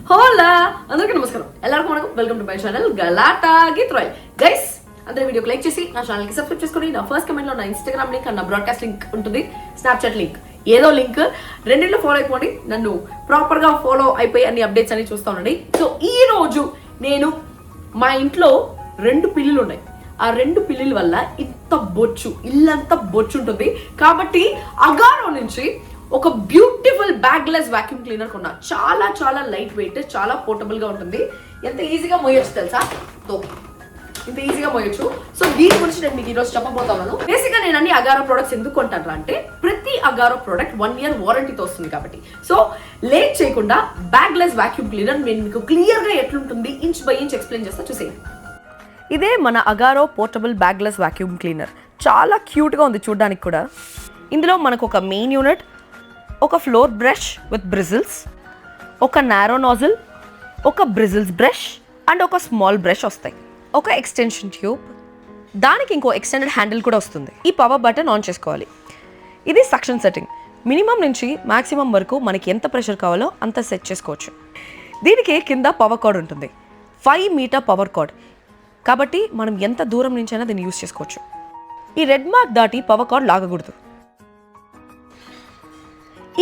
హోలా అందరికీ నమస్కారం. ಎಲ್ಲರಿಗೂ వణకం. Welcome to my channel Galatta Geeth Royal. Guys అందరూ వీడియోకి లైక్ చేసి నా ఛానల్కి సబ్స్క్రైబ్ చేసుకొని నా ఫస్ట్ కమెంట్లో నా ఇన్స్టాగ్రామ్ లింక్ అండ్ నా బ్రాడ్కాస్ట్ లింక్ ఉంటుంది, స్నాప్చాట్ లింక్, ఏదో లింక్ రెండింటిలో ఫాలో అయిపోండి. నన్ను ప్రాపర్గా ఫాలో అయిపోయి అన్ని అప్డేట్స్ అన్ని చూస్తూ ఉండండి. సో ఈ రోజు నేను మా ఇంట్లో 2 పిల్లులు ఉన్నాయి. ఆ 2 పిల్లుల వల్ల ఇంత బొచ్చు, ఇల్లంతా బొచ్చు ఉంటుంది. కాబట్టి అగారో నుంచి ఒక బ్యూటిఫుల్ బ్యాగ్లెస్ వాక్యూమ్ క్లీనర్ కొన్నా. చాలా చాలా లైట్ వెయిట్, చాలా పోర్టబుల్ గా ఉంటుంది. ఎంత ఈజీగా మోయొచ్చు తెలుసా? ఇంత ఈజీగా మోయొచ్చు. సో దీని గురించి నేను మీకు ఈరోజు చెప్పబోతున్నాను. బేసిక్గా నేను అన్ని అగారో ప్రొడక్ట్స్ ఎందుకు కొంటాను అంటే ప్రతి అగారో ప్రోడక్ట్ 1 year వారంటీతో వస్తుంది కాబట్టి. సో లేట్ చేయకుండా బ్యాగ్లెస్ వాక్యూమ్ క్లీనర్ నేను మీకు క్లియర్ గా ఎట్లుంటుంది ఇంచ్ బై ఇంచ్ ఎక్స్ప్లెయిన్ చేస్తా, చూసేయండి. ఇదే మన Agaro portable bagless vacuum cleaner. చాలా క్యూట్గా ఉంది చూడడానికి కూడా. ఇందులో మనకు ఒక మెయిన్ యూనిట్, ఒక ఫ్లోర్ బ్రష్ విత్ బ్రిజిల్స్, ఒక నారో నాజిల్, ఒక బ్రిజిల్స్ బ్రష్ అండ్ ఒక స్మాల్ బ్రష్ వస్తాయి. ఒక ఎక్స్టెన్షన్ ట్యూబ్, దానికి ఇంకో ఎక్స్టెండెడ్ హ్యాండిల్ కూడా వస్తుంది. ఈ పవర్ బటన్ ఆన్ చేసుకోవాలి. ఇది సక్షన్ సెట్టింగ్. మినిమం నుంచి మ్యాక్సిమం వరకు మనకి ఎంత ప్రెషర్ కావాలో అంత సెట్ చేసుకోవచ్చు. దీనికి కింద పవర్ కార్డ్ ఉంటుంది, 5 meter పవర్ కార్డ్. కాబట్టి మనం ఎంత దూరం నుంచైనా దీన్ని యూజ్ చేసుకోవచ్చు. ఈ రెడ్ మార్క్ దాటి పవర్ కార్డ్ లాగకూడదు.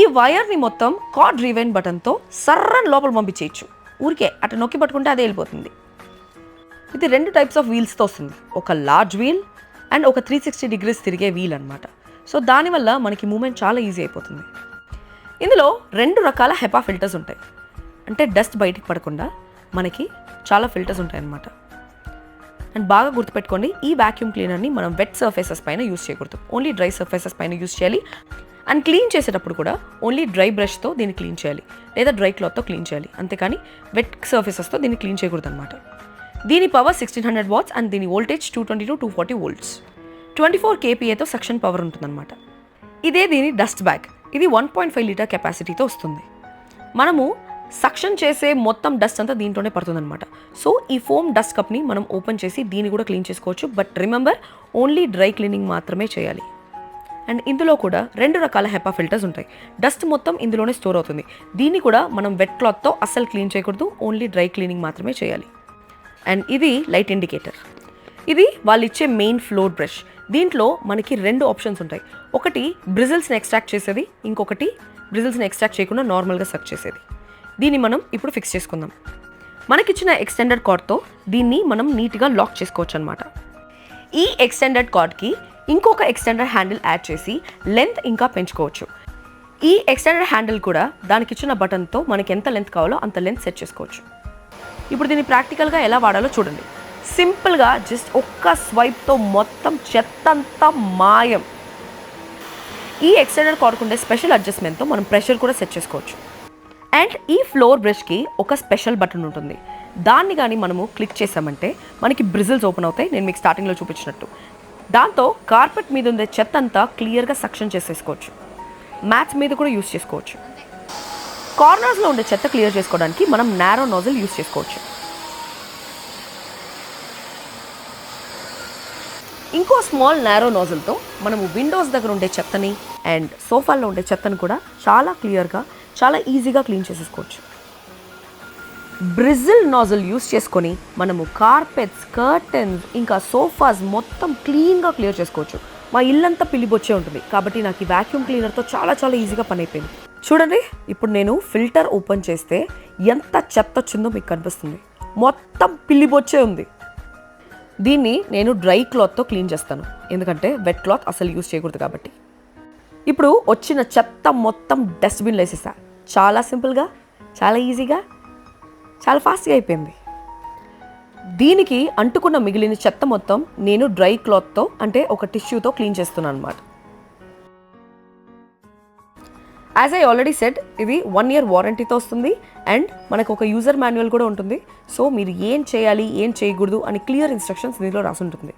ఈ వైర్ని మొత్తం కార్డ్ రీవైండ్ బటన్తో సర్రని లోపల పంపించేయచ్చు. ఊరికే అటు నొక్కి పట్టుకుంటే అదే వెళ్ళిపోతుంది. ఇది 2 types ఆఫ్ వీల్స్తో వస్తుంది. ఒక లార్జ్ వీల్ అండ్ ఒక 360 degrees తిరిగే వీల్ అనమాట. సో దానివల్ల మనకి మూమెంట్ చాలా ఈజీ అయిపోతుంది. ఇందులో 2 రకాల హెపా ఫిల్టర్స్ ఉంటాయి. అంటే డస్ట్ బయటికి పడకుండా మనకి చాలా ఫిల్టర్స్ ఉంటాయి అన్నమాట. అండ్ బాగా గుర్తుపెట్టుకోండి, ఈ వాక్యూమ్ క్లీనర్ని మనం వెట్ సర్ఫేసెస్ పైన యూజ్ చేయకూడదు, ఓన్లీ డ్రై సర్ఫేసెస్ పైన యూజ్ చేయాలి. అండ్ క్లీన్ చేసేటప్పుడు కూడా ఓన్లీ డ్రై బ్రష్తో దీన్ని క్లీన్ చేయాలి, లేదా డ్రై క్లాత్తో క్లీన్ చేయాలి. అంతేకాని వెట్ సర్ఫేసెస్తో దీన్ని క్లీన్ చేయకూడదు అనమాట. దీని పవర్ 1600 watts అండ్ దీని వోల్టేజ్ 220 to 240 volts. 24 kPaతో సక్షన్ పవర్ ఉంటుందన్నమాట. ఇదే దీని డస్ట్ బ్యాగ్. ఇది 1.5 liter కెపాసిటీతో వస్తుంది. మనము సక్షన్ చేసే మొత్తం డస్ట్ అంతా దీంట్లోనే పడుతుందన్నమాట. సో ఈ ఫోమ్ డస్ట్ కప్ని మనం ఓపెన్ చేసి దీన్ని కూడా క్లీన్ చేసుకోవచ్చు. But remember, only dry cleaning మాత్రమే చేయాలి. అండ్ ఇందులో కూడా 2 రకాల హెపా ఫిల్టర్స్ ఉంటాయి. డస్ట్ మొత్తం ఇందులోనే స్టోర్ అవుతుంది. దీన్ని కూడా మనం వెట్ క్లాత్తో అస్సలు క్లీన్ చేయకూడదు, ఓన్లీ డ్రై క్లీనింగ్ మాత్రమే చేయాలి. అండ్ ఇది లైట్ ఇండికేటర్. ఇది వాళ్ళు ఇచ్చే మెయిన్ ఫ్లోర్ బ్రష్. దీంట్లో మనకి 2 ఆప్షన్స్ ఉంటాయి. ఒకటి బ్రిజిల్స్ని ఎక్స్ట్రాక్ట్ చేసేది, ఇంకొకటి బ్రిజిల్స్ని ఎక్స్ట్రాక్ట్ చేయకుండా నార్మల్గా సక్ చేసేది. దీన్ని మనం ఇప్పుడు ఫిక్స్ చేసుకుందాం. మనకిచ్చిన ఎక్స్టెండెడ్ కార్డ్తో దీన్ని మనం నీట్గా లాక్ చేసుకోవచ్చు అనమాట. ఈ ఎక్స్టెండెడ్ కార్డ్కి ఇంకొక ఎక్స్టెండెడ్ హ్యాండిల్ యాడ్ చేసి లెంత్ ఇంకా పెంచుకోవచ్చు. ఈ ఎక్స్టెండెడ్ హ్యాండిల్ కూడా దానికి ఇచ్చిన బటన్తో మనకి ఎంత లెంత్ కావాలో అంత లెంత్ సెట్ చేసుకోవచ్చు. ఇప్పుడు దీన్ని ప్రాక్టికల్గా ఎలా వాడాలో చూడండి. సింపుల్గా జస్ట్ ఒక్క స్వైప్తో మొత్తం చెత్తంతా మాయం. ఈ ఎక్స్టెండెడ్ కార్డ్కు ఉండే స్పెషల్ అడ్జస్ట్మెంట్తో మనం ప్రెషర్ కూడా సెట్ చేసుకోవచ్చు. అండ్ ఈ ఫ్లోర్ బ్రష్కి ఒక స్పెషల్ బటన్ ఉంటుంది. దాన్ని కానీ మనము క్లిక్ చేసామంటే మనకి బ్రిజిల్స్ ఓపెన్ అవుతాయి, నేను మీకు స్టార్టింగ్లో చూపించినట్టు. దాంతో కార్పెట్ మీద ఉండే చెత్త అంతా క్లియర్గా సక్షన్ చేసేసుకోవచ్చు. మ్యాట్స్ మీద కూడా యూస్ చేసుకోవచ్చు. కార్నర్స్లో ఉండే చెత్త క్లియర్ చేసుకోవడానికి మనం నారో నాజిల్ యూస్ చేసుకోవచ్చు. ఇంకో స్మాల్ నారో నాజిల్తో మనము విండోస్ దగ్గర ఉండే చెత్తని అండ్ సోఫాల్లో ఉండే చెత్తని కూడా చాలా క్లియర్గా, చాలా ఈజీగా క్లీన్ చేసేసుకోవచ్చు. బ్రిజిల్ నాజిల్ యూస్ చేసుకొని మనము కార్పెట్స్, కర్టన్స్, ఇంకా సోఫాస్ మొత్తం క్లీన్గా క్లియర్ చేసుకోవచ్చు. మా ఇల్లంతా పిల్లిబొచ్చే ఉంటుంది కాబట్టి నాకు ఈ వాక్యూమ్ క్లీనర్తో చాలా చాలా ఈజీగా పని అయిపోయింది. చూడండి, ఇప్పుడు నేను ఫిల్టర్ ఓపెన్ చేస్తే ఎంత చెత్త వచ్చిందో మీకు కనిపిస్తుంది. మొత్తం పిల్లిబొచ్చే ఉంది. దీన్ని నేను డ్రై క్లాత్తో క్లీన్ చేస్తాను, ఎందుకంటే వెట్ క్లాత్ అసలు యూస్ చేయకూడదు కాబట్టి. ఇప్పుడు వచ్చిన చెత్త మొత్తం డస్ట్బిన్లో వేసేసా. చాలా సింపుల్గా, చాలా ఈజీగా, చాలా ఫాస్ట్గా అయిపోయింది. దీనికి అంటుకున్న మిగిలిన చెత్త మొత్తం నేను డ్రై క్లాత్తో, అంటే ఒక టిష్యూతో క్లీన్ చేస్తున్నాను అనమాట. యాజ్ ఐ ఆల్రెడీ సెడ్, ఇది 1 year వారంటీతో వస్తుంది. అండ్ మనకు ఒక యూజర్ మాన్యువల్ కూడా ఉంటుంది. సో మీరు ఏం చేయాలి, ఏం చేయకూడదు అని క్లియర్ ఇన్స్ట్రక్షన్స్ దీనిలో రాసి ఉంటుంది.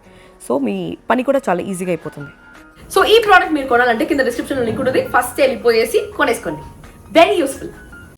సో మీ పని కూడా చాలా ఈజీగా అయిపోతుంది. సో ఈ ప్రోడక్ట్ మీరు కొనాలంటే కింద డిస్క్రిప్షన్లో లింక్ ఉంటుంది. ఫస్ట్ వెళ్ళిపోయేసి కొనేసుకోండి. Very useful.